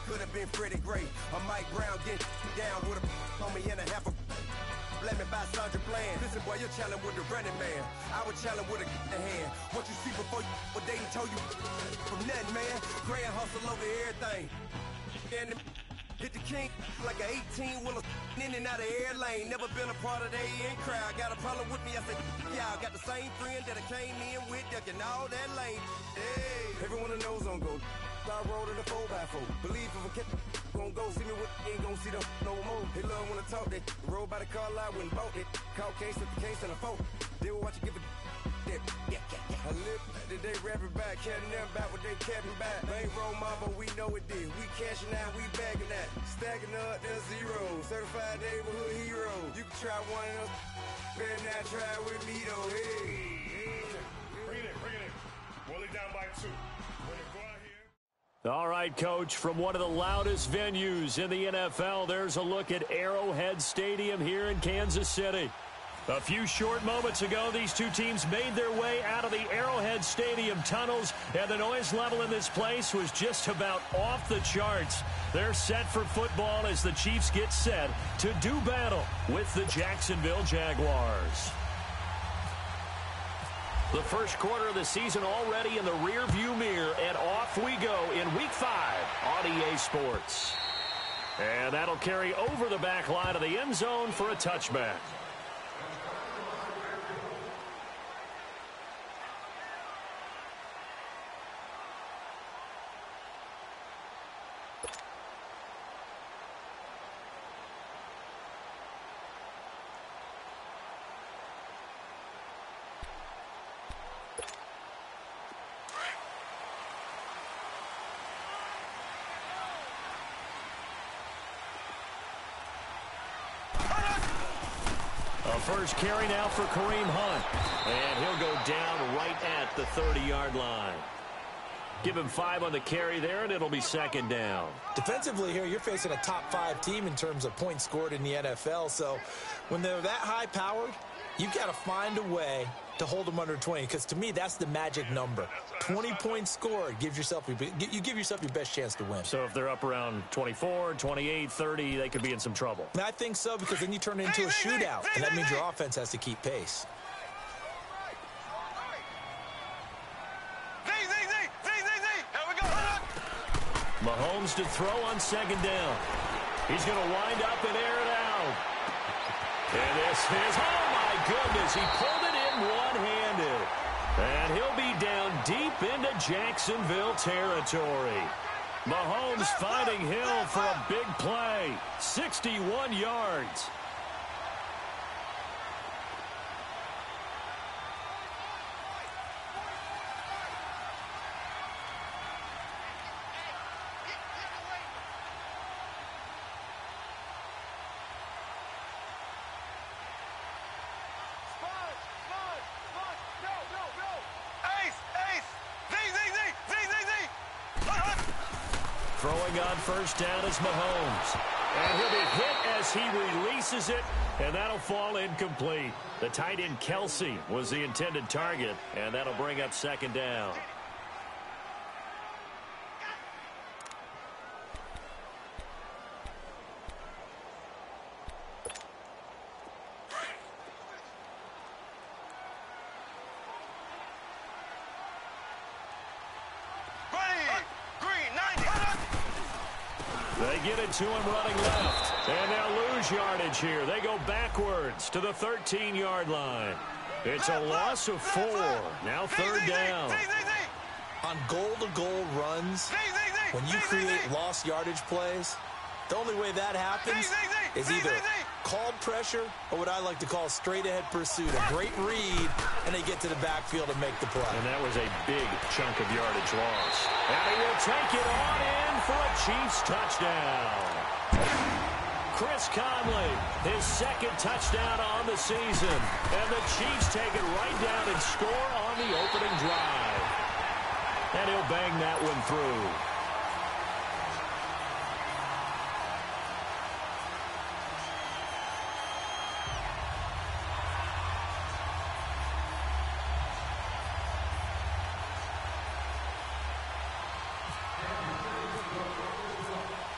could have been Freddie Gray or Mike Brown getting down with a on me and a half a let me by Sandra Bland. Listen, boy, you're challenging with the running man. I was challenging with a hand. What you see before you what they told you from nothing, man. Gray and hustle over everything. And hit the king like an 18-wheeler in and out of air lane. Never been a part of the AA crowd. Got a problem with me, I said, y'all got the same friend that I came in with, ducking all that lane. Hey, everyone that knows on go. I rolled in a 4x4. Believe if a kid gon' go see me with ain't gon' see them no more. They love when I talk, they roll by the car lot when bought it. Call case with the case and a phone. They will watch you give it. Yeah. I live today rapping back, catching them back what they capping back. Bankroll mama, we know it did. We cashing out, we bagging that. Stacking up, there's zero. Certified neighborhood hero. You can try one of them. Better not try with me though. Hey. Bring it in. Willie down by 2. We're gonna go out here. All right, Coach, from one of the loudest venues in the NFL, there's a look at Arrowhead Stadium here in Kansas City. A few short moments ago, these two teams made their way out of the Arrowhead Stadium tunnels, and the noise level in this place was just about off the charts. They're set for football as the Chiefs get set to do battle with the Jacksonville Jaguars. The first quarter of the season already in the rearview mirror, and off we go in Week 5 on EA Sports. And that'll carry over the back line of the end zone for a touchback. First carry now for Kareem Hunt. And he'll go down right at the 30-yard line. Give him 5 on the carry there, and it'll be second down. Defensively here, you're facing a top-5 team in terms of points scored in the NFL. So when they're that high-powered, you've got to find a way to hold them under 20. Because to me, that's the magic number. 20 points scored, you give yourself your best chance to win. So if they're up around 24, 28, 30, they could be in some trouble. And I think so, because then you turn it into a shootout, and that means your offense has to keep pace. Mahomes to throw on second down. He's going to wind up and air it out. And this is, oh my goodness, he pulled it in one-handed. And he'll be down deep into Jacksonville territory. Mahomes finding Hill for a big play. 61 yards. Throwing on first down is Mahomes. And he'll be hit as he releases it, and that'll fall incomplete. The tight end Kelsey was the intended target, and that'll bring up second down. They get it to him running left. And they'll lose yardage here. They go backwards to the 13-yard line. It's a loss of 4. Now third down. On goal-to-goal runs, when you create lost yardage plays, the only way that happens is either called pressure or what I like to call straight-ahead pursuit. A great read, and they get to the backfield and make the play. And that was a big chunk of yardage loss. And he will take it on in for a Chiefs touchdown. Chris Conley, his second touchdown on the season. And the Chiefs take it right down and score on the opening drive. And he'll bang that one through.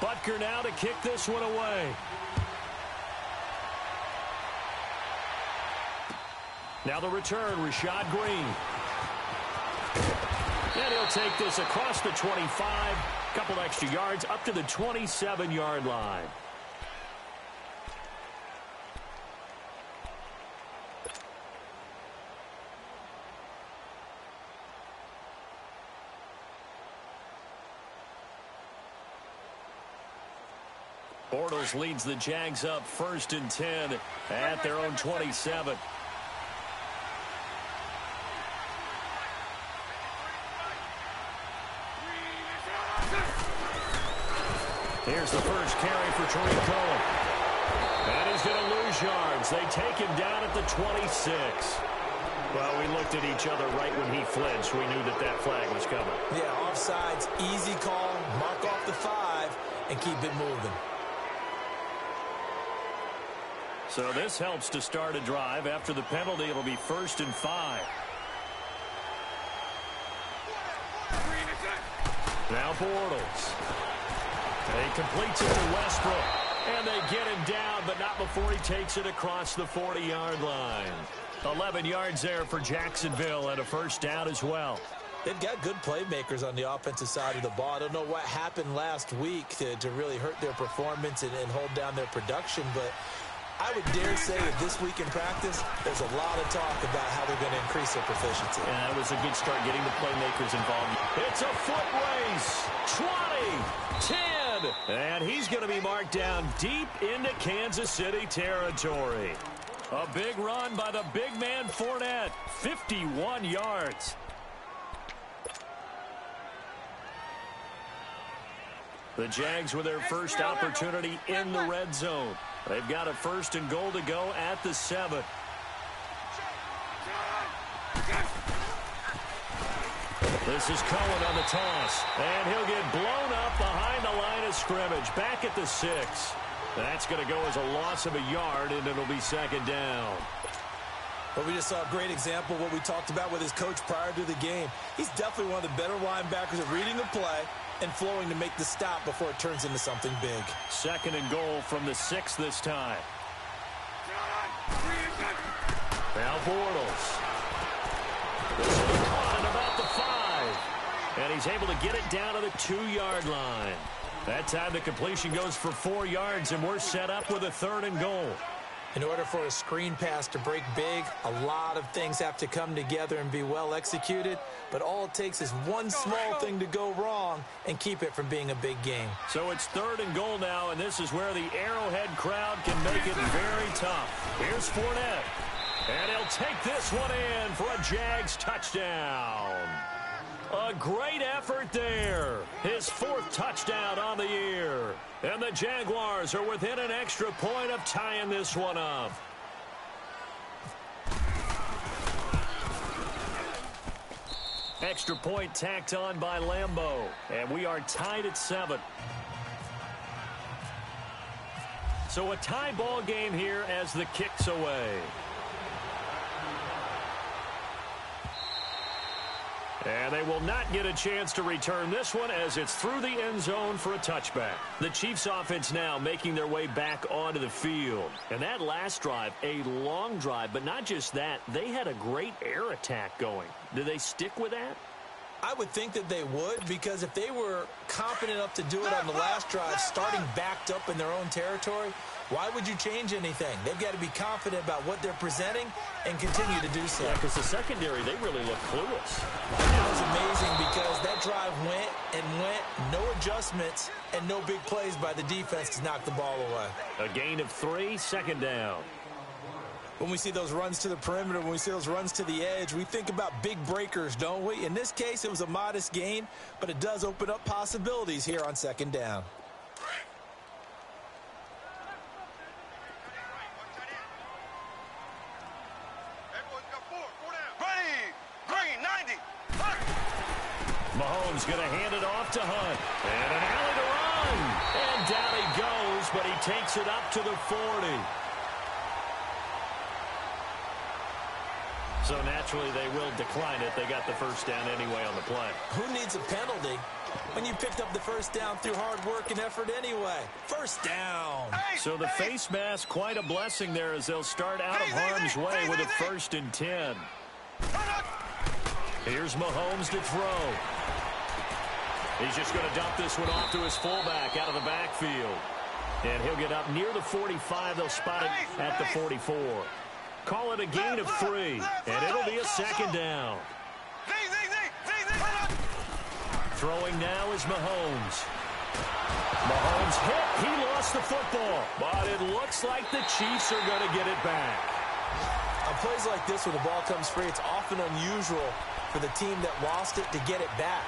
Butker now to kick this one away. Now the return, Rashad Green. And he'll take this across the 25, couple extra yards up to the 27-yard line. Bortles leads the Jags up 1st and 10 at their own 27. Here's the first carry for Tariq Cohen. And he's going to lose yards. They take him down at the 26. Well, we looked at each other right when he flinched. We knew that flag was coming. Yeah, offsides, easy call, mark off the 5, and keep it moving. So this helps to start a drive. After the penalty, it'll be 1st and 5. Now Bortles. He completes it to Westbrook. And they get him down, but not before he takes it across the 40-yard line. 11 yards there for Jacksonville and a first down as well. They've got good playmakers on the offensive side of the ball. I don't know what happened last week to really hurt their performance and hold down their production, but I would dare say that this week in practice, there's a lot of talk about how they're going to increase their proficiency. Yeah, that was a good start getting the playmakers involved. It's a foot race. 20, 10, and he's going to be marked down deep into Kansas City territory. A big run by the big man Fournette, 51 yards. The Jags with their first opportunity in the red zone. They've got a 1st and goal to go at the 7. This is Cohen on the toss, and he'll get blown up behind the line of scrimmage, back at the 6. That's going to go as a loss of a yard, and it'll be 2nd down. Well, we just saw a great example of what we talked about with his coach prior to the game. He's definitely one of the better linebackers at reading the play and flowing to make the stop before it turns into something big. 2nd and goal from the 6 this time. Now Bortles. This is caught at about the 5. And he's able to get it down to the 2-yard line. That time the completion goes for 4 yards, and we're set up with a 3rd and goal. In order for a screen pass to break big, a lot of things have to come together and be well executed, but all it takes is one small thing to go wrong and keep it from being a big game. So it's 3rd and goal now, and this is where the Arrowhead crowd can make it very tough. Here's Fournette, and he'll take this one in for a Jags touchdown. A great effort there. His 4th touchdown on the year. And the Jaguars are within an extra point of tying this one up. Extra point tacked on by Lambeau. And we are tied at 7. So a tie ball game here as the kick's away. And they will not get a chance to return this one as it's through the end zone for a touchback. The Chiefs offense now making their way back onto the field. And that last drive, a long drive, but not just that, they had a great air attack going. Do they stick with that? I would think that they would, because if they were confident enough to do it on the last drive, starting backed up in their own territory, why would you change anything? They've got to be confident about what they're presenting and continue to do so. Yeah, because the secondary, they really look clueless. That was amazing because that drive went and went, no adjustments, and no big plays by the defense to knock the ball away. A gain of 3, 2nd down. When we see those runs to the perimeter, when we see those runs to the edge, we think about big breakers, don't we? In this case, it was a modest gain, but it does open up possibilities here on 2nd down. Mahomes going to hand it off to Hunt. And an alley to run. And down he goes, but he takes it up to the 40. So naturally they will decline it. They got the first down anyway on the play. Who needs a penalty when you picked up the first down through hard work and effort anyway. First down. So the face mask, quite a blessing there as they'll start out of harm's way with a 1st and 10. Here's Mahomes to throw. He's just going to dump this one off to his fullback out of the backfield. And he'll get up near the 45. They'll spot it at the 44. Call it a gain of 3, and it'll be a 2nd down. Throwing now is Mahomes. Mahomes hit. He lost the football, but it looks like the Chiefs are going to get it back. On plays like this, when the ball comes free, it's often unusual for the team that lost it to get it back.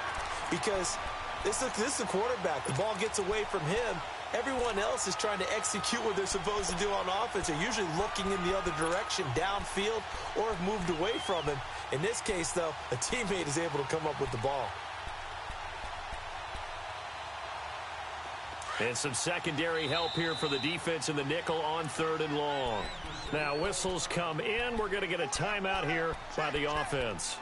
Because this is the quarterback. The ball gets away from him. Everyone else is trying to execute what they're supposed to do on offense. They're usually looking in the other direction, downfield, or have moved away from him. In this case, though, a teammate is able to come up with the ball. And some secondary help here for the defense in the nickel on 3rd and long. Now, whistles come in. We're going to get a timeout here by the offense.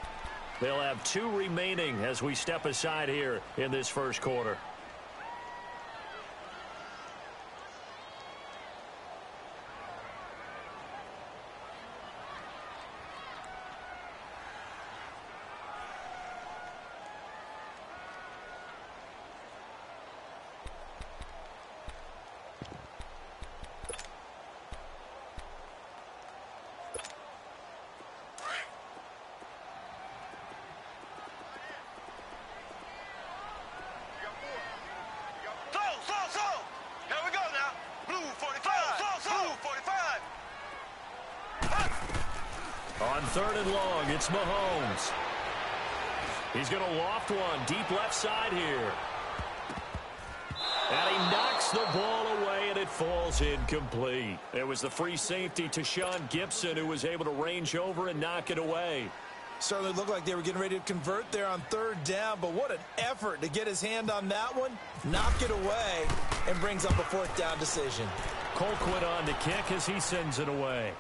They'll have 2 remaining as we step aside here in this first quarter. On 3rd and long, it's Mahomes. He's going to loft one deep left side here. And he knocks the ball away, and it falls incomplete. It was the free safety to Sean Gibson who was able to range over and knock it away. Certainly looked like they were getting ready to convert there on 3rd down, but what an effort to get his hand on that one, knock it away, and brings up a 4th down decision. Colquitt on to kick as he sends it away.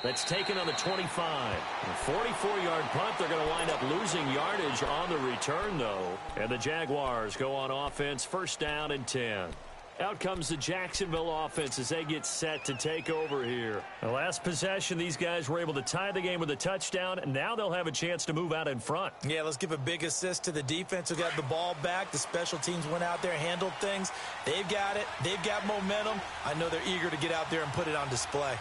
That's taken on the 25. A 44-yard punt. They're going to wind up losing yardage on the return, though. And the Jaguars go on offense, 1st down and 10. Out comes the Jacksonville offense as they get set to take over here. The last possession, these guys were able to tie the game with a touchdown, and now they'll have a chance to move out in front. Yeah, let's give a big assist to the defense who got the ball back. The special teams went out there, handled things. They've got it. They've got momentum. I know they're eager to get out there and put it on display.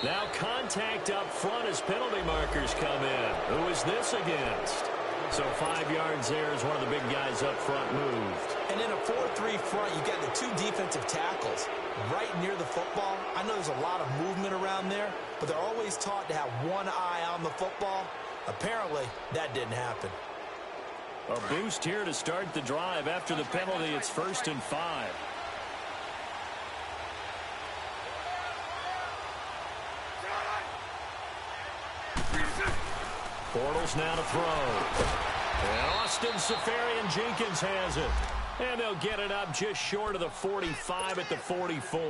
Now contact up front as penalty markers come in. Who is this against? So 5 yards there as one of the big guys up front moved. And in a 4-3 front, you got the 2 defensive tackles right near the football. I know there's a lot of movement around there, but they're always taught to have one eye on the football. Apparently, that didn't happen. A boost here to start the drive. After the penalty, it's 1st and 5. Bortles now to throw. And Austin Seferian-Jenkins has it. And they'll get it up just short of the 45 at the 44.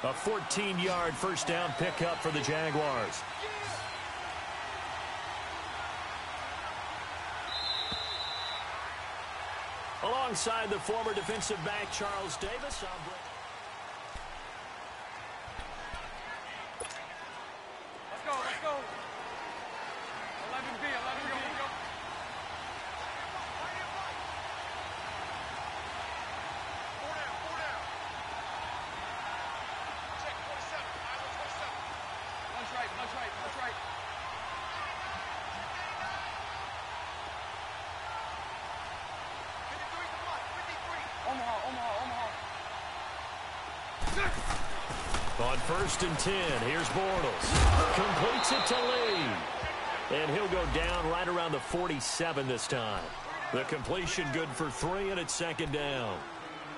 A 14-yard 1st down pickup for the Jaguars. Alongside the former defensive back Charles Davis. Let's go. 11B, 11B. Four down. Check 27. Island 27. Lunch right. Omaha. On 1st and 10, here's Bortles. Completes it to Lee. And he'll go down right around the 47 this time. The completion good for 3, and it's 2nd down.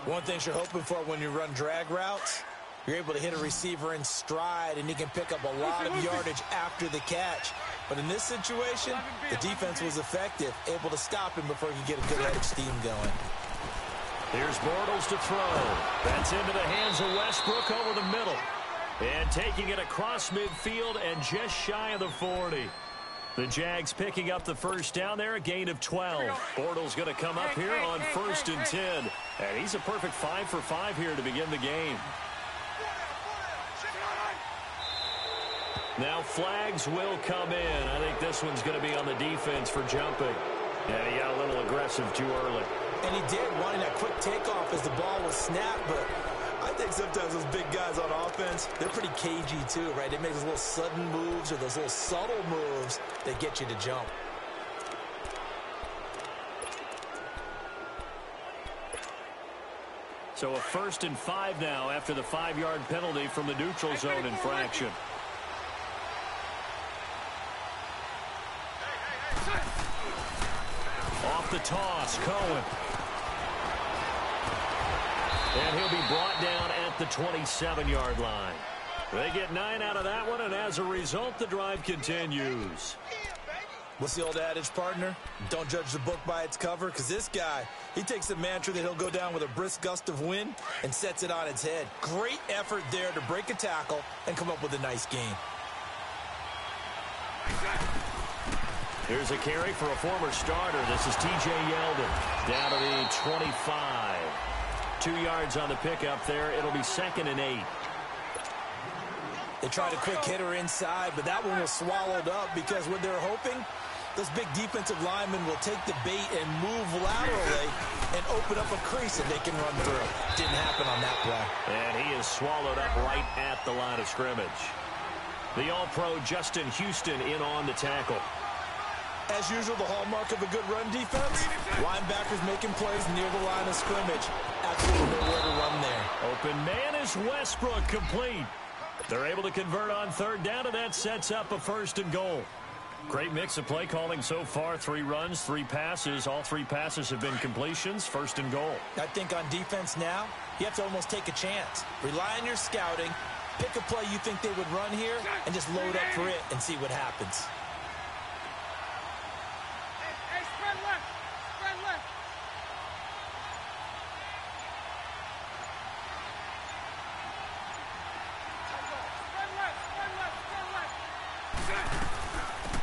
One thing you're hoping for when you run drag routes, you're able to hit a receiver in stride, and he can pick up a lot of yardage after the catch. But in this situation, the defense was effective, able to stop him before he could get a good head of steam going. Here's Bortles to throw. That's into the hands of Westbrook over the middle. And taking it across midfield and just shy of the 40. The Jags picking up the first down there, a gain of 12. Bortles going to come up here on 1st and 10. And he's a perfect 5 for 5 here to begin the game. Now flags will come in. I think this one's going to be on the defense for jumping. Yeah, he got a little aggressive too early. And he did, wanting that quick takeoff as the ball was snapped, but I think sometimes those big guys on offense, they're pretty cagey too, right? They make those little sudden moves or those little subtle moves that get you to jump. So a 1st and 5 now after the 5-yard penalty from the neutral zone infraction. Off the toss, Cohen. And he'll be brought down at the 27-yard line. They get 9 out of that one, and as a result, the drive continues. What's the old adage, partner? Don't judge the book by its cover, because this guy, he takes a mantra that he'll go down with a brisk gust of wind and sets it on its head. Great effort there to break a tackle and come up with a nice gain. Here's a carry for a former starter. This is T.J. Yeldon down to the 25. 2 yards on the pickup there. It'll be 2nd and 8. They tried a quick hitter inside, but that one was swallowed up because what they're hoping, those big defensive linemen will take the bait and move laterally and open up a crease that they can run through. Didn't happen on that play. And he is swallowed up right at the line of scrimmage. The All-Pro Justin Houston in on the tackle. As usual, the hallmark of a good run defense, linebackers making plays near the line of scrimmage. Absolutely nowhere to run there. Open man is Westbrook, complete. They're able to convert on 3rd down, and that sets up a 1st and goal. Great mix of play calling so far. 3 runs, 3 passes. All 3 passes have been completions. 1st and goal. I think on defense now, you have to almost take a chance. Rely on your scouting. Pick a play you think they would run here and just load up for it and see what happens.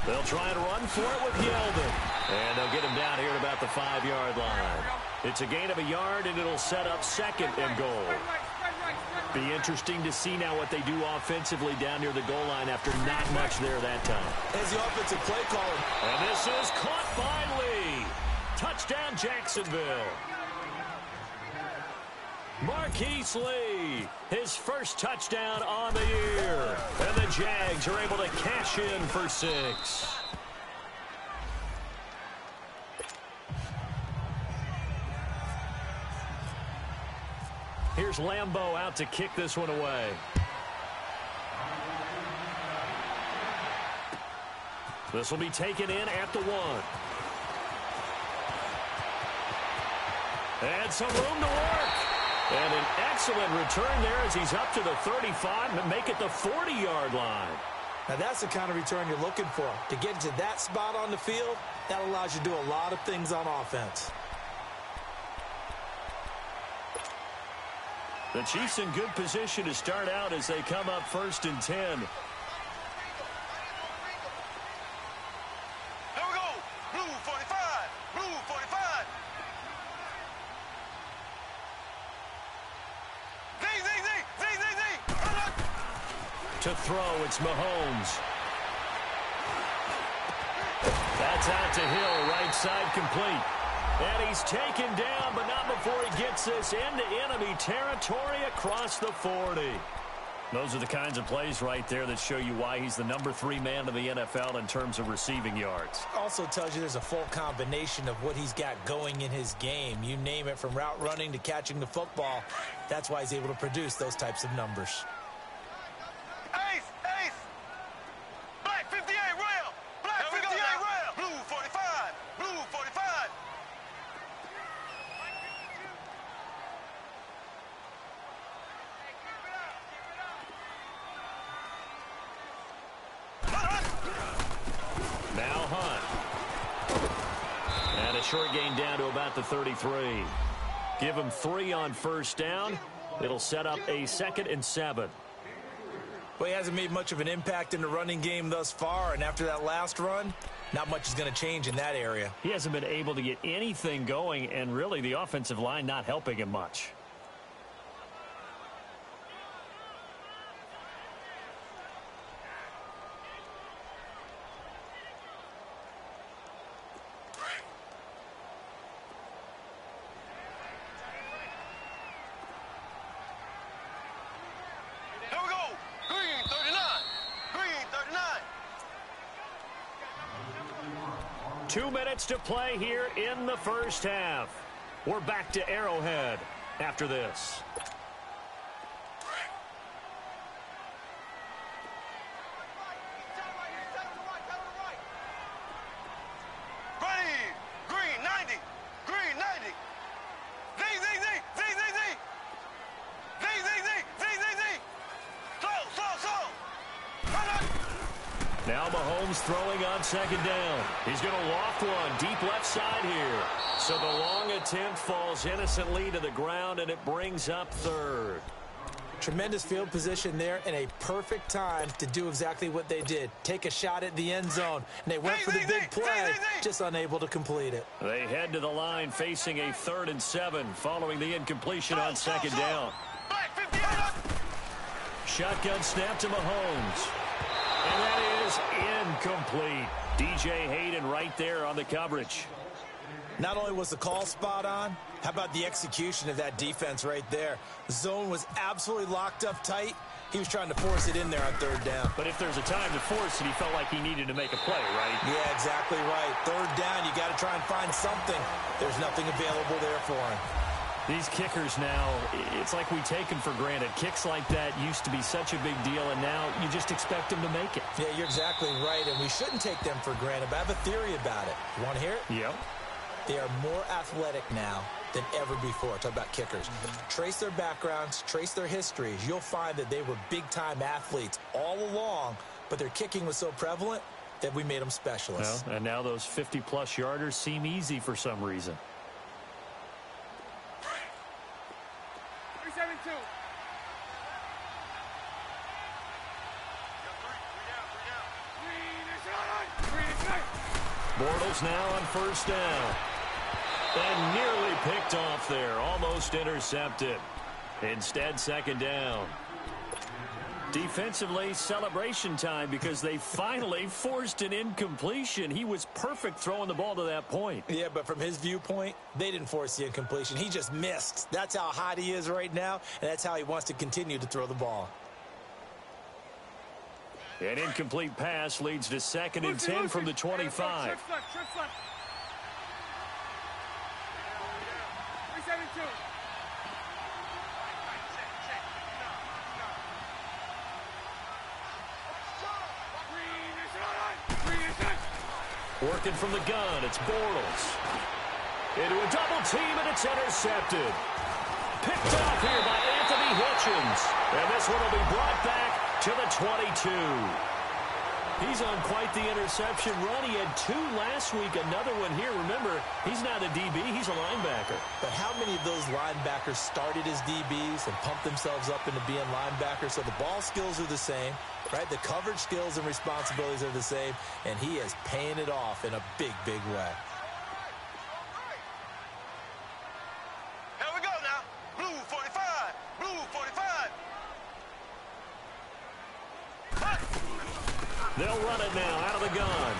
They'll try and run for it with Yeldon. And they'll get him down here at about the 5-yard line. It's a gain of a yard, and it'll set up 2nd and goal. Be interesting to see now what they do offensively down near the goal line after not much there that time. As the offensive play caller. And this is caught by Lee. Touchdown, Jacksonville. Marquise Lee, his first touchdown on the year. And the Jags are able to cash in for 6. Here's Lambeau out to kick this one away. This will be taken in at the 1. And some room to work. And an excellent return there as he's up to the 35 and make it the 40-yard line. Now that's the kind of return you're looking for. To get to that spot on the field, that allows you to do a lot of things on offense. The Chiefs in good position to start out as they come up 1st and 10. Here we go. Blue 45. Blue 45. To throw, it's Mahomes. That's out to Hill, right side complete. And he's taken down, but not before he gets this into enemy territory across the 40. Those are the kinds of plays right there that show you why he's the number 3 man in the NFL in terms of receiving yards. Also tells you there's a full combination of what he's got going in his game. You name it, from route running to catching the football. That's why he's able to produce those types of numbers. Ace! Black 58 rail! Black 58 rail! Blue 45! Blue 45! Now Hunt. And a short gain down to about the 33. Give him 3 on 1st down. It'll set up a 2nd and 7. Well, he hasn't made much of an impact in the running game thus far, and after that last run, not much is going to change in that area. He hasn't been able to get anything going, and really the offensive line not helping him much. Here we go. Green 39. Green 39. 2 minutes to play here in the first half. We're back to Arrowhead after this. Green 90. Green 90. Z. Slow. Now Mahomes throwing on second down. He's going to loft one deep left side here. So the long attempt falls innocently to the ground, and it brings up third. Tremendous field position there and a perfect time to do exactly what they did. Take a shot at the end zone, and they went for the big play, just unable to complete it. They head to the line facing a 3rd and 7 following the incompletion on second down. Black 58. Shotgun snap to Mahomes. And that is incomplete. DJ Hayden right there on the coverage. Not only was the call spot on, how about the execution of that defense right there? The zone was absolutely locked up tight. He was trying to force it in there on 3rd down. But if there's a time to force it, he felt like he needed to make a play, right? Yeah, exactly right. 3rd down, you got to try and find something. There's nothing available there for him. These kickers now, it's like we take them for granted. Kicks like that used to be such a big deal, and now you just expect them to make it. Yeah, you're exactly right, and we shouldn't take them for granted, but I have a theory about it. You want to hear it? Yep. They are more athletic now than ever before. Talk about kickers. Trace their backgrounds, trace their histories. You'll find that they were big-time athletes all along, but their kicking was so prevalent that we made them specialists. Well, and now those 50-plus yarders seem easy for some reason. 372. Bortles now on 1st down. And nearly picked off there. Almost intercepted. Instead, 2nd down. Defensively, celebration time because they finally forced an incompletion. He was perfect throwing the ball to that point. Yeah, but from his viewpoint, they didn't force the incompletion. He just missed. That's how hot he is right now, and that's how he wants to continue to throw the ball. An incomplete pass leads to 2nd and 10 from the 25. Trips left. 372. Working from the gun, it's Bortles. Into a double team, and it's intercepted. Picked off here by Anthony Hitchens. And this one will be brought back to the 22. He's on quite the interception run. He had 2 last week, another one here. Remember, he's not a DB, he's a linebacker. But how many of those linebackers started as DBs and pumped themselves up into being linebackers? So the ball skills are the same, right? The coverage skills and responsibilities are the same, and he is paying it off in a big, big way. Here we go now. Blue 45. Blue 45. They'll run it now out of the gun.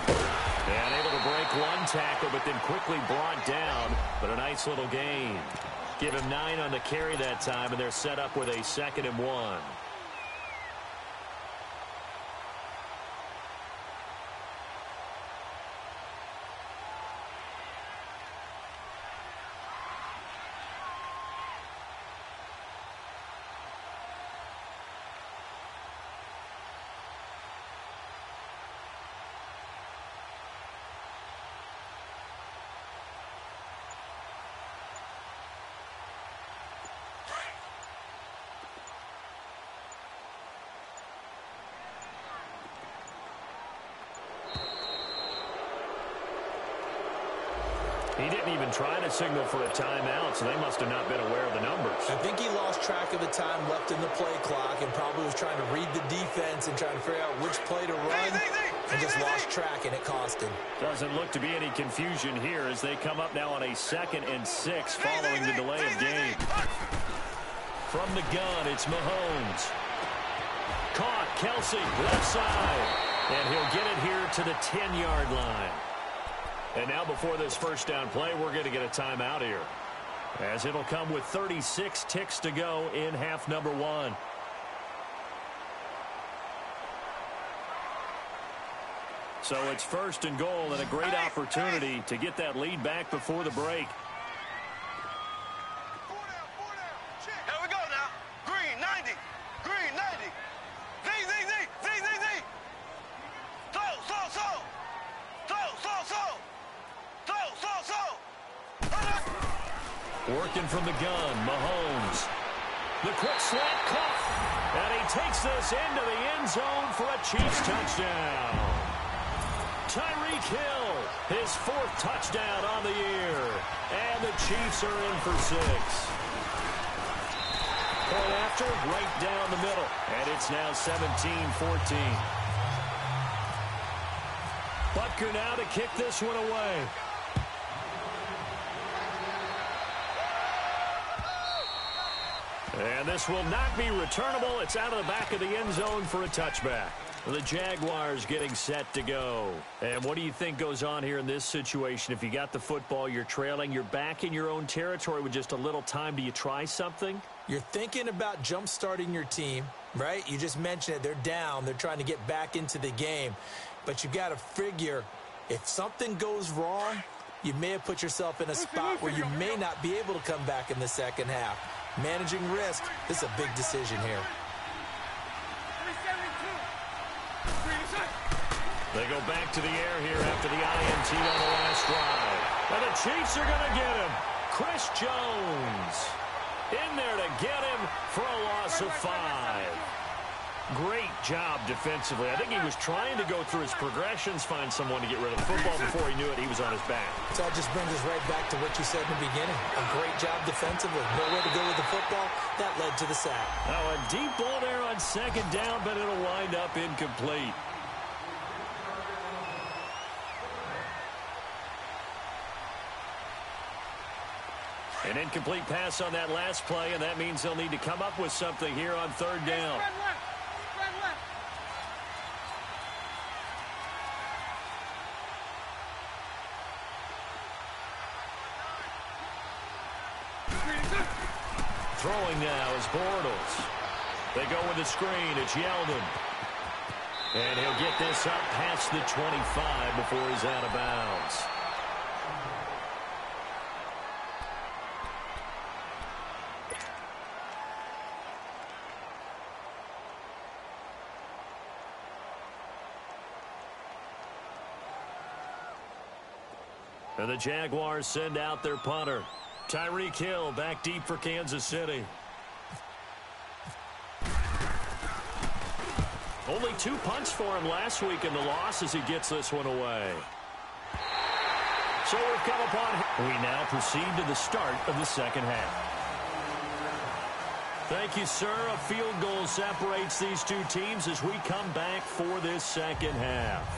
And able to break one tackle, but then quickly brought down. But a nice little gain. Give him 9 on the carry that time, and they're set up with a 2nd and 1. He didn't even try to signal for a timeout, so they must have not been aware of the numbers. I think he lost track of the time left in the play clock and probably was trying to read the defense and trying to figure out which play to run and just lost track, and it cost him. Doesn't look to be any confusion here as they come up now on a 2nd and 6 following the delay of game. From the gun, it's Mahomes. Caught, Kelsey, left side. And he'll get it here to the 10-yard line. And now before this first down play, we're going to get a timeout here, as it'll come with 36 ticks to go in half number 1. So it's 1st and goal and a great opportunity to get that lead back before the break. Here we go now. Green 90. Green 90. Z. So. Working from the gun, Mahomes. The quick slant caught. And he takes this into the end zone for a Chiefs touchdown. Tyreek Hill, his 4th touchdown on the year. And the Chiefs are in for 6. Point after, right down the middle. And it's now 17-14. Butker now to kick this one away. And this will not be returnable. It's out of the back of the end zone for a touchback. The Jaguars getting set to go. And what do you think goes on here in this situation? If you got the football, you're trailing, you're back in your own territory with just a little time. Do you try something? You're thinking about jump-starting your team, right? You just mentioned it. They're down. They're trying to get back into the game. But you got to figure, if something goes wrong, you may have put yourself in a spot where you may not be able to come back in the second half. Managing risk, this is a big decision here. They go back to the air here after the INT on the last drive. And the Chiefs are going to get him. Chris Jones in there to get him for a loss of 5. Great job defensively. I think he was trying to go through his progressions, find someone to get rid of the football. Before he knew it, he was on his back. So that just brings us right back to what you said in the beginning. A great job defensively. Nowhere to go with the football. That led to the sack. Now a deep ball there on 2nd down, but it'll wind up incomplete. An incomplete pass on that last play, and that means they'll need to come up with something here on 3rd down. Throwing now is Bortles. They go with the screen. It's Yeldon. And he'll get this up past the 25 before he's out of bounds. And the Jaguars send out their punter. Tyreek Hill back deep for Kansas City. Only 2 punts for him last week in the loss as he gets this one away. So we've come upon him. We now proceed to the start of the second half. Thank you, sir. A field goal separates these two teams as we come back for this second half.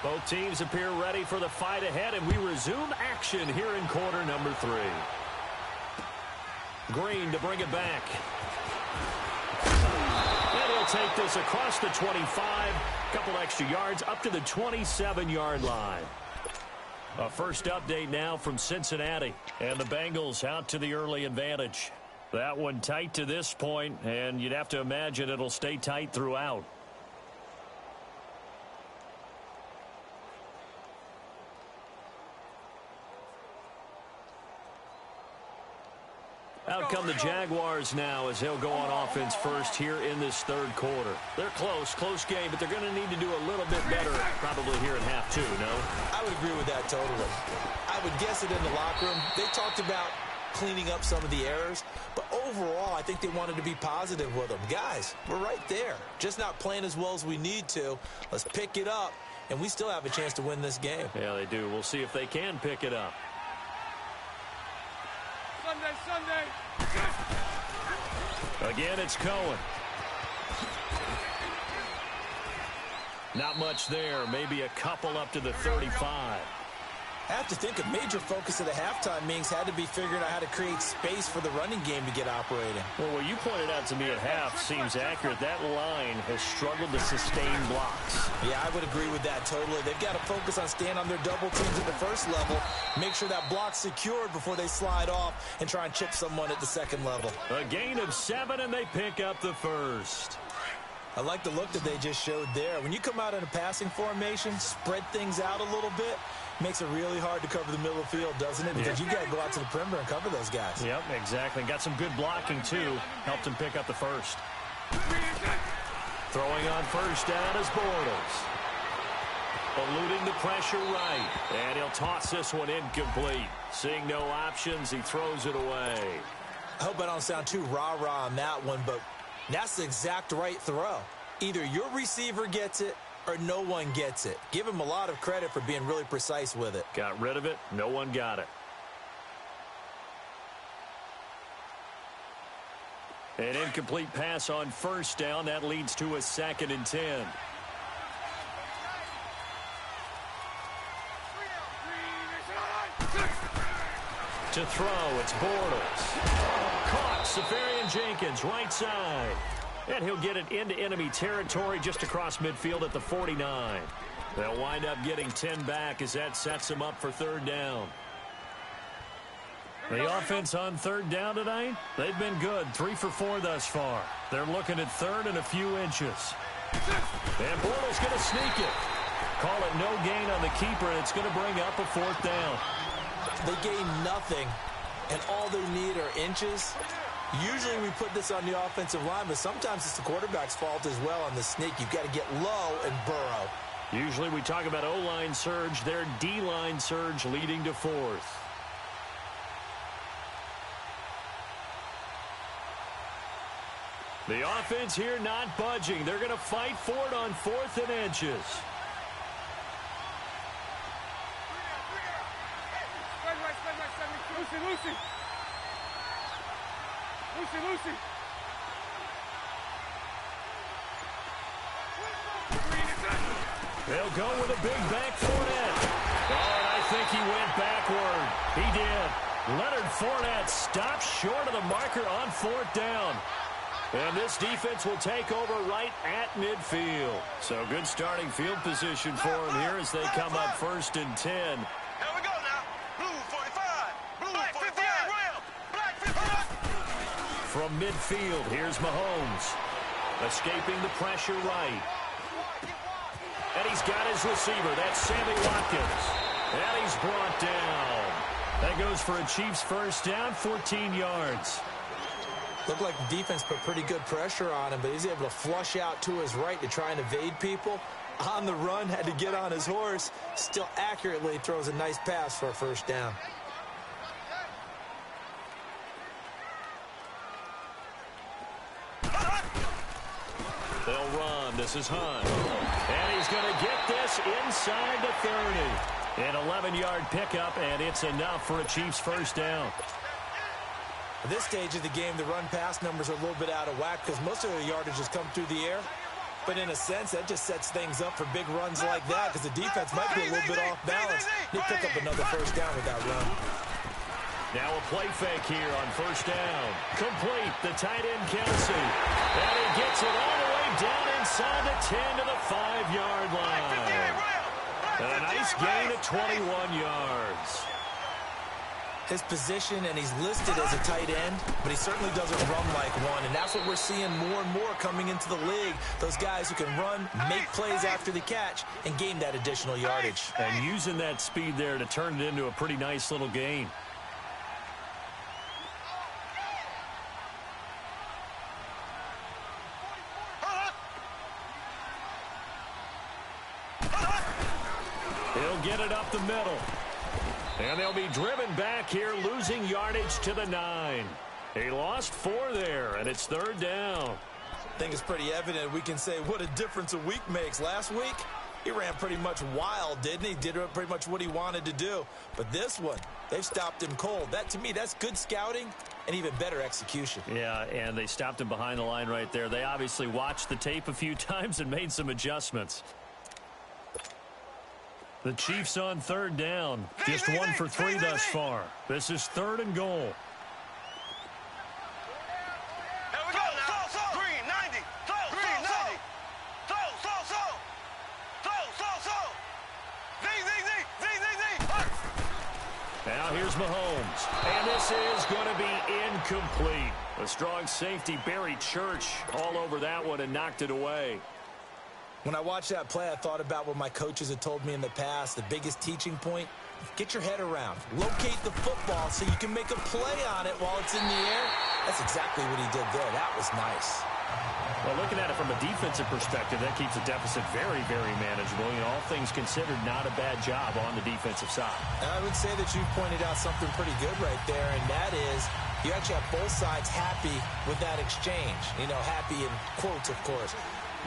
Both teams appear ready for the fight ahead, and we resume action here in quarter number 3. Green to bring it back. And he'll take this across the 25. Couple extra yards up to the 27-yard line. A first update now from Cincinnati. And the Bengals out to the early advantage. That one tight to this point, and you'd have to imagine it'll stay tight throughout. Out come the Jaguars now as they'll go on offense first here in this third quarter. They're close game, but they're going to need to do a little bit better probably here in half two, no? I would agree with that totally. I would guess it in the locker room. They talked about cleaning up some of the errors, but overall, I think they wanted to be positive with them. Guys, we're right there. Just not playing as well as we need to. Let's pick it up, and we still have a chance to win this game. Yeah, they do. We'll see if they can pick it up. Sunday. Again, it's Cohen. Not much there. Maybe a couple up to the 35. I have to think a major focus of the halftime meetings had to be figuring out how to create space for the running game to get operating. Well, what you pointed out to me at half seems accurate. That line has struggled to sustain blocks. Yeah, I would agree with that totally. They've got to focus on staying on their double teams at the first level, make sure that block's secured before they slide off and try and chip someone at the second level. A gain of 7, and they pick up the first. I like the look that they just showed there. When you come out in a passing formation, spread things out a little bit, makes it really hard to cover the middle of the field, doesn't it? Because you got to go out to the perimeter and cover those guys. Yep, exactly. Got some good blocking, too. Helped him pick up the first. Throwing on first down is Bortles. Eluding the pressure right. And he'll toss this one incomplete. Seeing no options, he throws it away. I hope I don't sound too rah-rah on that one, but that's the exact right throw. Either your receiver gets it or no one gets it. Give him a lot of credit for being really precise with it. Got rid of it. No one got it. An incomplete pass on first down. That leads to a 2nd and 10. To throw, it's Bortles. Caught, Safarian-Jenkins, right side. And he'll get it into enemy territory just across midfield at the 49. They'll wind up getting 10 back as that sets them up for third down. The offense on third down tonight, they've been good. 3 for 4 thus far. They're looking at third and a few inches. And Bortles going to sneak it. Call it no gain on the keeper, and it's going to bring up a 4th down. They gain nothing, and all they need are inches. Usually we put this on the offensive line, but sometimes it's the quarterback's fault as well on the sneak. You've got to get low and burrow. Usually we talk about O-line surge, their D-line surge leading to 4th. The offense here not budging. They're going to fight for it on 4th and inches. Lucy. They'll go with a big back Fournette. Oh, and I think he went backward. He did. Leonard Fournette stopped short of the marker on 4th down. And this defense will take over right at midfield. So good starting field position for him here as they come up 1st and 10. Here we go now. Blue 45. Blue 45. Black 55. From midfield, here's Mahomes. Escaping the pressure right. And he's got his receiver. That's Sammy Watkins. And he's brought down. That goes for a Chiefs first down, 14 yards. Looked like the defense put pretty good pressure on him, but he's able to flush out to his right to try and evade people. On the run, had to get on his horse. Still accurately throws a nice pass for a first down. They'll run. This is Hunt. And he's going to get this inside the 30. An 11-yard pickup, and it's enough for a Chiefs first down. At this stage of the game, the run-pass numbers are a little bit out of whack because most of the yardage has come through the air. But in a sense, that just sets things up for big runs like that because the defense might be a little bit off balance. They pick up another first down with that run. Now a play fake here on first down. Complete, the tight end Kelsey. And he gets it all the way down inside the 10 to the 5-yard line. A nice gain of 21 yards. His position, and he's listed as a tight end, but he certainly doesn't run like one, and that's what we're seeing more and more coming into the league. Those guys who can run, make plays after the catch, and gain that additional yardage. And using that speed there to turn it into a pretty nice little gain. get it up the middle. And they'll be driven back here, losing yardage to the 9. He lost 4 there, and it's 3rd down. I think it's pretty evident we can say what a difference a week makes. Last week, he ran pretty much wild, didn't he? Did pretty much what he wanted to do. But this one, they've stopped him cold. That, to me, that's good scouting and even better execution. Yeah, and they stopped him behind the line right there. They obviously watched the tape a few times and made some adjustments. The Chiefs on 3rd down. Just 1 for 3 thus far. This is 3rd and goal. Now here's Mahomes, and this is going to be incomplete. A strong safety, Barry Church, all over that one and knocked it away. When I watched that play, I thought about what my coaches had told me in the past. The biggest teaching point, get your head around. Locate the football so you can make a play on it while it's in the air. That's exactly what he did there. That was nice. Well, looking at it from a defensive perspective, that keeps the deficit very, very manageable. You know, all things considered, not a bad job on the defensive side. I would say that you pointed out something pretty good right there, and that is you actually have both sides happy with that exchange. You know, happy in quotes, of course.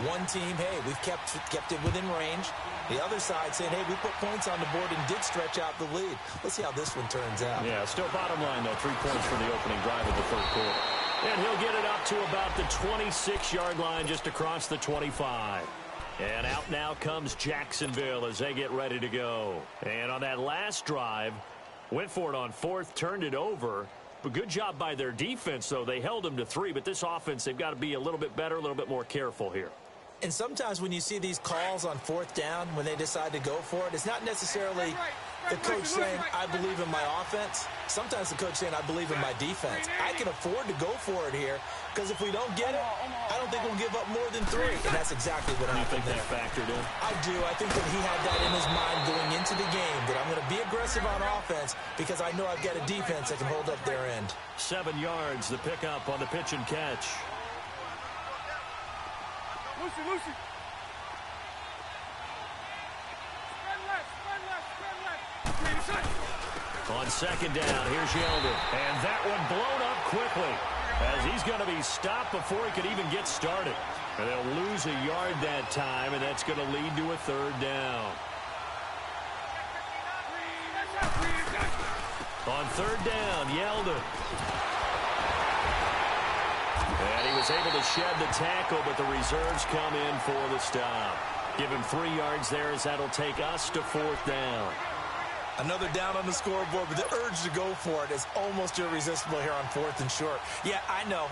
One team, hey, we've kept it within range. The other side saying, hey, we put points on the board and did stretch out the lead. Let's see how this one turns out. Yeah, still bottom line, though, 3 points for the opening drive of the 3rd quarter. And he'll get it up to about the 26-yard line, just across the 25. And out now comes Jacksonville as they get ready to go. And on that last drive, went for it on 4th, turned it over. But good job by their defense, though. They held them to 3, but this offense, they've got to be a little bit better, a little bit more careful here. And sometimes when you see these calls on 4th down, when they decide to go for it, it's not necessarily the coach saying, I believe in my offense. Sometimes the coach saying, I believe in my defense. I can afford to go for it here because if we don't get it, I don't think we'll give up more than 3. And that's exactly what happened there. You think that factored in? I do. I think that he had that in his mind going into the game, that I'm going to be aggressive on offense because I know I've got a defense that can hold up their end. 7 yards, the pickup on the pitch and catch. Lucy. On 2nd down, here's Yeldon. And that one blown up quickly as he's going to be stopped before he could even get started. And they'll lose a yard that time, and that's going to lead to a 3rd down. On 3rd down, Yeldon. And he was able to shed the tackle, but the reserves come in for the stop. Give him 3 yards there as that'll take us to 4th down. Another down on the scoreboard, but the urge to go for it is almost irresistible here on 4th and short. Yeah, I know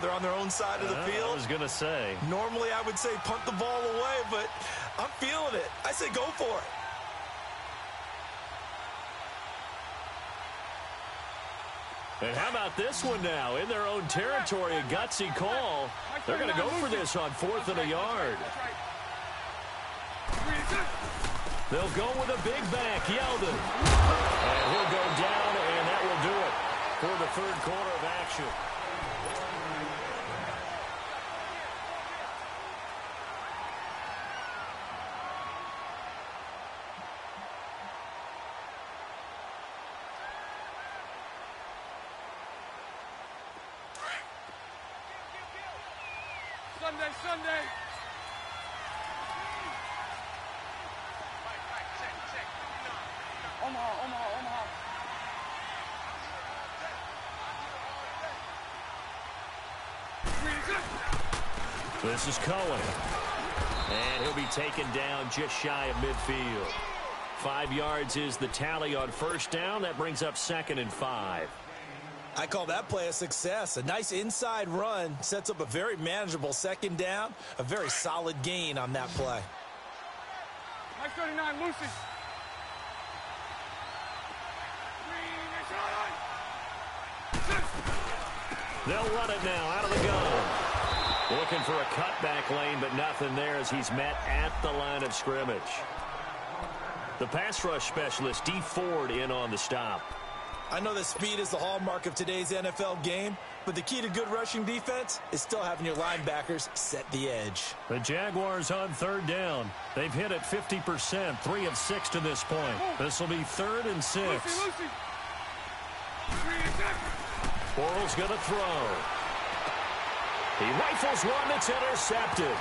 they're on their own side of the field. I was going to say. Normally I would say punt the ball away, but I'm feeling it. I say go for it. And how about this one now? In their own territory, a gutsy call. They're going to go for this on 4th and a yard. They'll go with a big back, Yeldon. And he'll go down, and that will do it for the 3rd quarter of action. Sunday. Omaha. This is Cohen. And he'll be taken down just shy of midfield. 5 yards is the tally on 1st down. That brings up 2nd and 5. I call that play a success. A nice inside run sets up a very manageable 2nd down. A very solid gain on that play. Mike 39, Lucy. They'll run it now out of the gun. Looking for a cutback lane, but nothing there as he's met at the line of scrimmage. The pass rush specialist, D. Ford, in on the stop. I know that speed is the hallmark of today's NFL game, but the key to good rushing defense is still having your linebackers set the edge. The Jaguars on third down. They've hit it 50%, 3 of 6 to this point. This will be 3rd and 6. Bortles going to throw. He rifles one that's intercepted.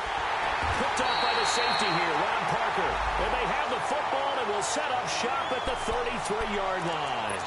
Picked off by the safety here, Ron Parker. And they have the football and will set up shop at the 33-yard line.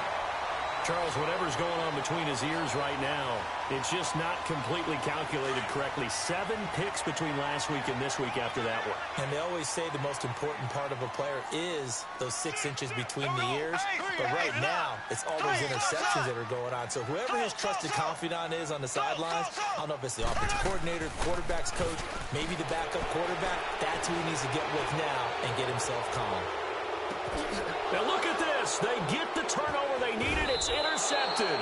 Charles, whatever's going on between his ears right now, it's just not completely calculated correctly. 7 picks between last week and this week after that one. And they always say the most important part of a player is those 6 inches between the ears. But right now, it's all those interceptions that are going on. So whoever his trusted confidant is on the sidelines, I don't know if it's the offensive coordinator, quarterback's coach, maybe the backup quarterback, that's who he needs to get with now and get himself calm. Now look at this. They get the turnover they needed. It's intercepted.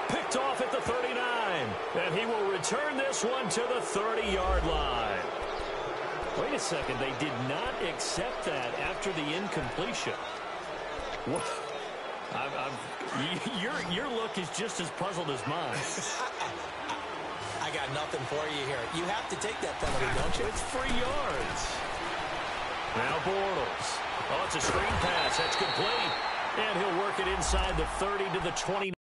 Picked off at the 39. And he will return this one to the 30-yard line. Wait a second. They did not accept that after the incompletion. What? Your look is just as puzzled as mine. I got nothing for you here. You have to take that penalty, don't you? It's 3 yards. Now Bortles. Oh, it's a screen pass. That's complete. And he'll work it inside the 30 to the 29.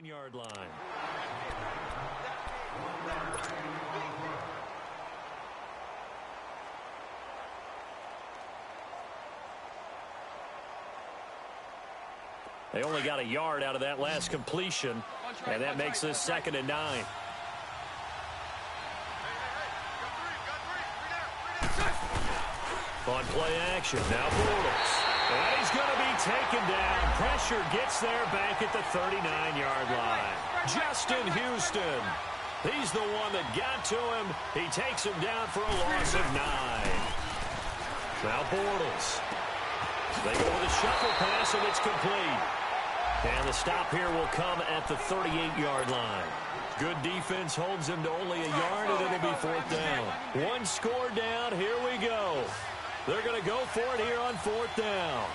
Yard line. They only got a yard out of that last completion, and that makes this 2nd and 9. On play action, now Bortles. And he's going to be taken down. Pressure gets there back at the 39-yard line. Justin Houston. He's the one that got to him. He takes him down for a loss of 9. Now Bortles. They go with a shuffle pass, and it's complete. And the stop here will come at the 38-yard line. Good defense holds him to only a yard, and it'll be 4th down. 1 score down. Here we go. They're going to go for it here on 4th down.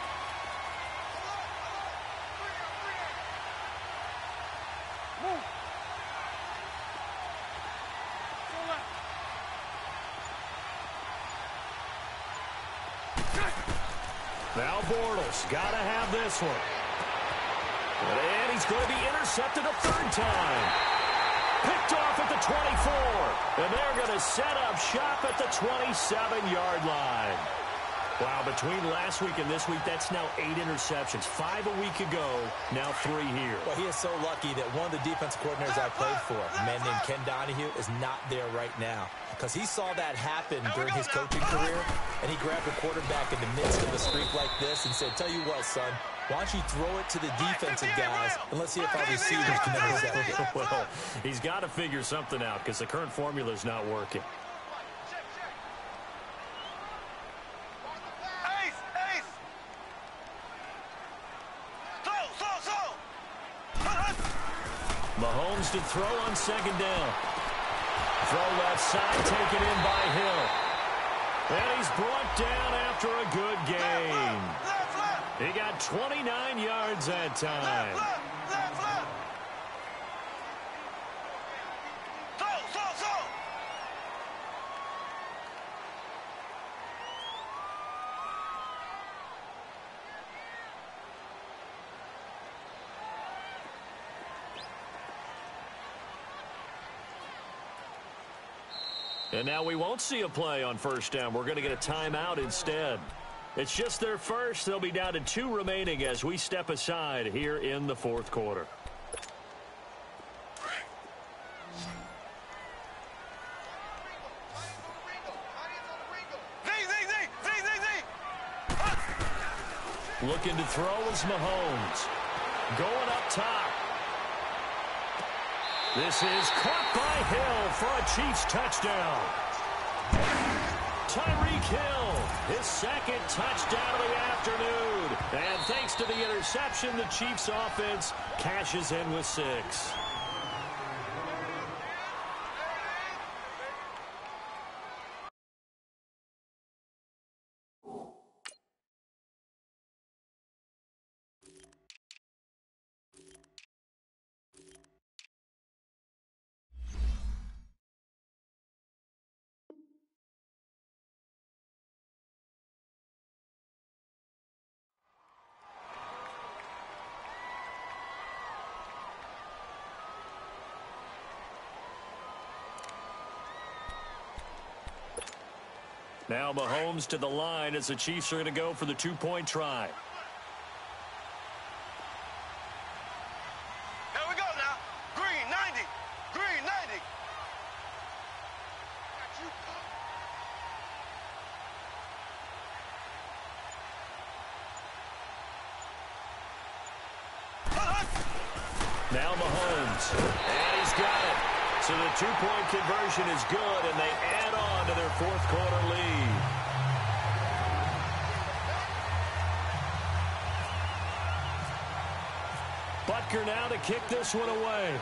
Now Bortles got to have this one. And he's going to be intercepted a 3rd time. Picked off at the 24. And they're going to set up shop at the 27-yard line. Wow, between last week and this week, that's now 8 interceptions. 5 a week ago, now 3 here. Well, he is so lucky that one of the defense coordinators I played for, a man named Ken Donahue, is not there right now. Because he saw that happen during his coaching career, and he grabbed a quarterback in the midst of a streak like this and said, tell you what, son, why don't you throw it to the defensive guys, and let's see if our receivers can intercept it. Well, he's got to figure something out because the current formula is not working. Mahomes to throw on 2nd down. Throw left side, taken in by Hill. And he's brought down after a good gain. He got 29 yards that time. And now we won't see a play on 1st down. We're going to get a timeout instead. It's just their first. They'll be down to 2 remaining as we step aside here in the 4th quarter. Looking to throw is Mahomes. Going up top. This is caught by Hill for a Chiefs touchdown. Tyreek Hill, his second touchdown of the afternoon. And thanks to the interception, the Chiefs offense cashes in with 6. Now Mahomes to the line as the Chiefs are going to go for the 2-point try. Here we go now. Green 90. Green 90. Now Mahomes. And he's got it. So the 2-point conversion is good, and they add on to their fourth-quarter lead. Butker now to kick this one away.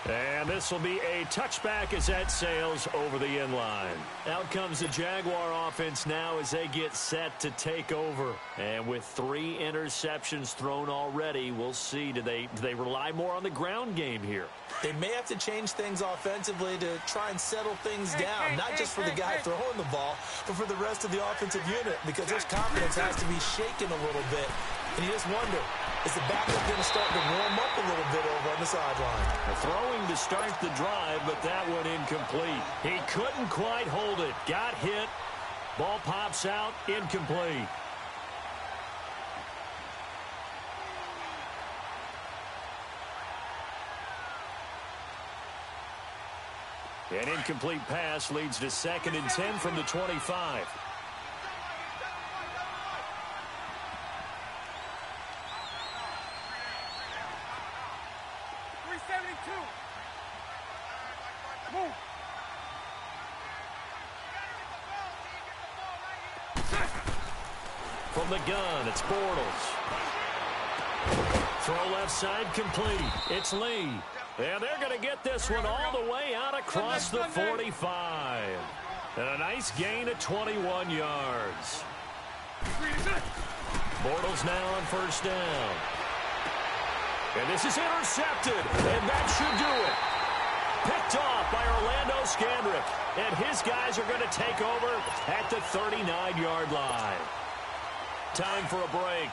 And this will be a touchback as that sails over the end line. Out comes the Jaguar offense now as they get set to take over. And with 3 interceptions thrown already, we'll see. Do they rely more on the ground game here? They may have to change things offensively to try and settle things down, not just for the guy throwing the ball, but for the rest of the offensive unit, because their confidence has to be shaken a little bit. And you just wonder, is the backup going to start to warm up a little bit over on the sideline? Throwing to start the drive, but that one incomplete. He couldn't quite hold it. Got hit. Ball pops out. Incomplete. An incomplete pass leads to 2nd and 10 from the 25. From the gun, it's Bortles. Throw left side complete. It's Lee. And they're going to get this one all the way out across the 45. And a nice gain of 21 yards. Bortles now on 1st down. And this is intercepted. And that should do it. Picked off by Orlando Scandrick. And his guys are going to take over at the 39-yard line. Time for a break.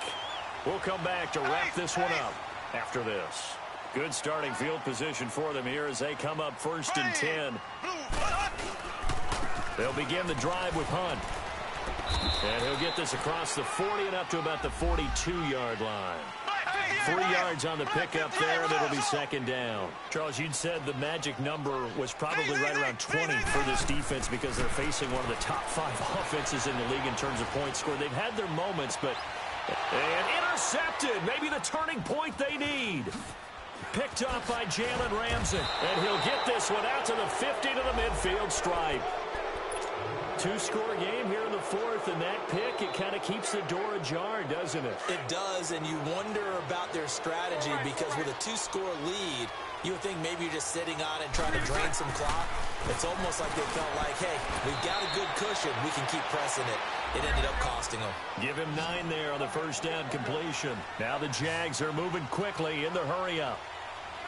We'll come back to wrap this one up after this. Good starting field position for them here as they come up 1st and 10. They'll begin the drive with Hunt. And he'll get this across the 40 and up to about the 42-yard line. 3 yards on the pickup there, and it'll be 2nd down. Charles, you'd said the magic number was probably right around 20 for this defense because they're facing one of the top 5 offenses in the league in terms of points scored. They've had their moments, but and intercepted. Maybe the turning point they need. Picked off by Jalen Ramsey. And he'll get this one out to the 50 to the midfield stripe. 2-score game here in the 4th, and that pick, it kind of keeps the door ajar, doesn't it? It does, and you wonder about their strategy because with a 2-score lead, you would think maybe you're just sitting on it and trying to drain some clock. It's almost like they felt like, hey, we've got a good cushion. We can keep pressing it. It ended up costing them. Give him 9 there on the 1st down completion. Now the Jags are moving quickly in the hurry-up.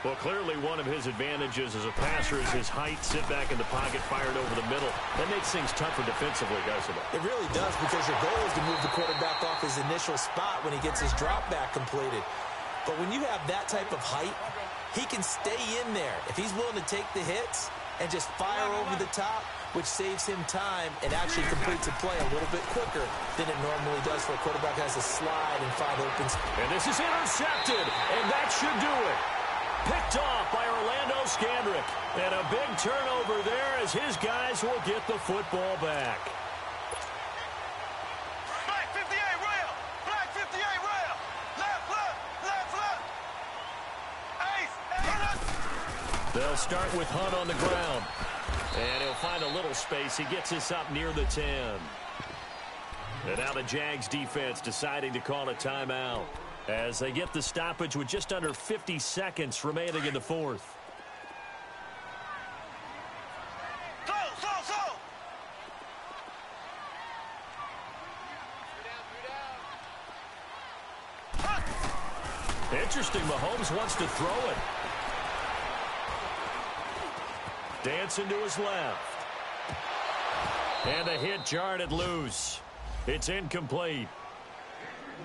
Well, clearly one of his advantages as a passer is his height. Sit back in the pocket, fired over the middle. That makes things tougher defensively, doesn't it? It really does because your goal is to move the quarterback off his initial spot when he gets his drop back completed. But when you have that type of height, he can stay in there. If he's willing to take the hits and just fire over the top, which saves him time and actually completes a play a little bit quicker than it normally does for a quarterback who has to slide and find open. And this is intercepted, and that should do it. Picked off by Orlando Scandrick. And a big turnover there as his guys will get the football back. Black 58 rail. Black 58 rail. Left, left, left, left. Ace. They'll start with Hunt on the ground. And he'll find a little space. He gets us up near the 10. And now the Jags defense deciding to call a timeout as they get the stoppage with just under 50 seconds remaining in the fourth. Interesting, Mahomes wants to throw it. Dancing to his left. And a hit jarred loose. It's incomplete.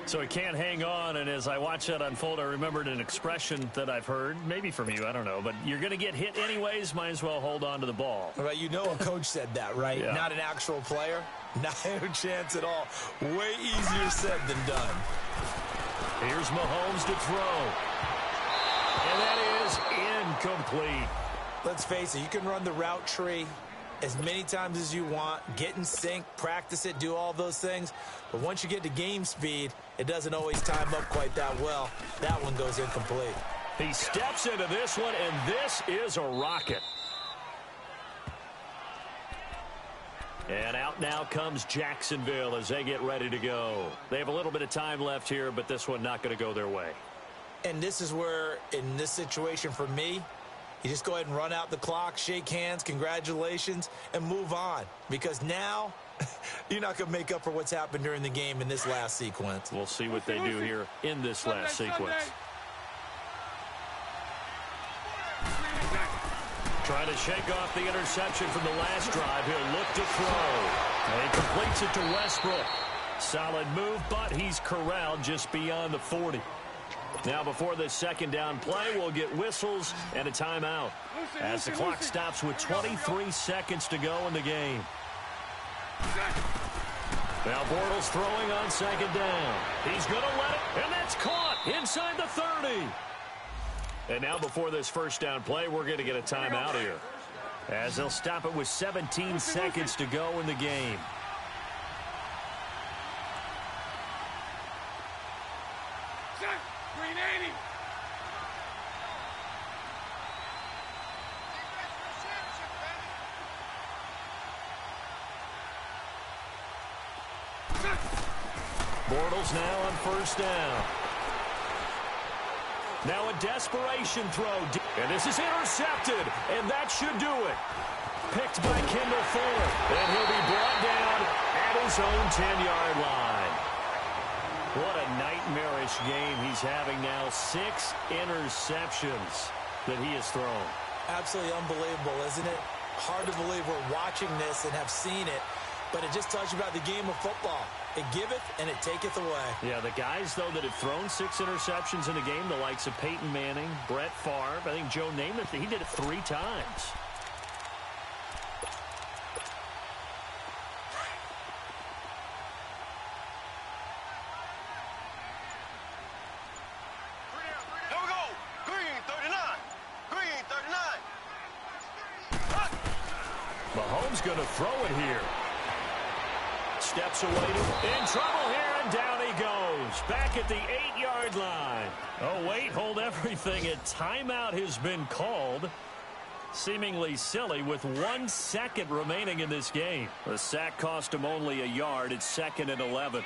So he can't hang on, and as I watch that unfold, I remembered an expression that I've heard, maybe from you, I don't know, but you're going to get hit anyways, might as well hold on to the ball. Right, you know a coach said that, right? Yeah. Not an actual player. Not a chance at all. Way easier said than done. Here's Mahomes to throw. And that is incomplete. Let's face it, you can run the route tree as many times as you want, get in sync, practice it, do all those things. But once you get to game speed, it doesn't always time up quite that well. That one goes incomplete. He steps into this one, and this is a rocket. And out now comes Jacksonville as they get ready to go. They have a little bit of time left here, but this one not going to go their way. And this is where, in this situation for me, you just go ahead and run out the clock, shake hands, congratulations, and move on. Because now, you're not going to make up for what's happened during the game in this last sequence. We'll see what they do here in this last sequence. Trying to shake off the interception from the last drive. He'll look to throw. And he completes it to Westbrook. Solid move, but he's corralled just beyond the 40. Now before this second down play, we'll get whistles and a timeout as the clock stops with 23 seconds to go in the game. Now Bortles throwing on second down. He's going to let it, and that's caught inside the 30. And now before this first down play, we're going to get a timeout here as they'll stop it with 17 seconds to go in the game. Bortles now on first down. Now a desperation throw. And this is intercepted. And that should do it. Picked by Kendall Fuller. And he'll be brought down at his own 10-yard line. What a nightmarish game he's having now. 6 interceptions that he has thrown. Absolutely unbelievable, isn't it? Hard to believe we're watching this and have seen it. But it just tells you about the game of football. It giveth and it taketh away. Yeah, the guys, though, that have thrown 6 interceptions in a game, the likes of Peyton Manning, Brett Favre, I think Joe Namath, he did it 3 times. Here we go. Green 39. Green 39. Mahomes going to throw it here. Steps away, in trouble here, and down he goes. Back at the 8-yard line. Oh, wait, hold everything. A timeout has been called. Seemingly silly with 1 second remaining in this game. The sack cost him only a yard. It's 2nd and 11.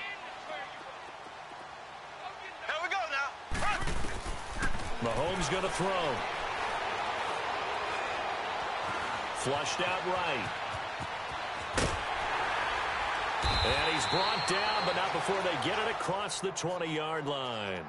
Here we go now. Mahomes going to throw. Flushed out right. And he's brought down, but not before they get it across the 20-yard line.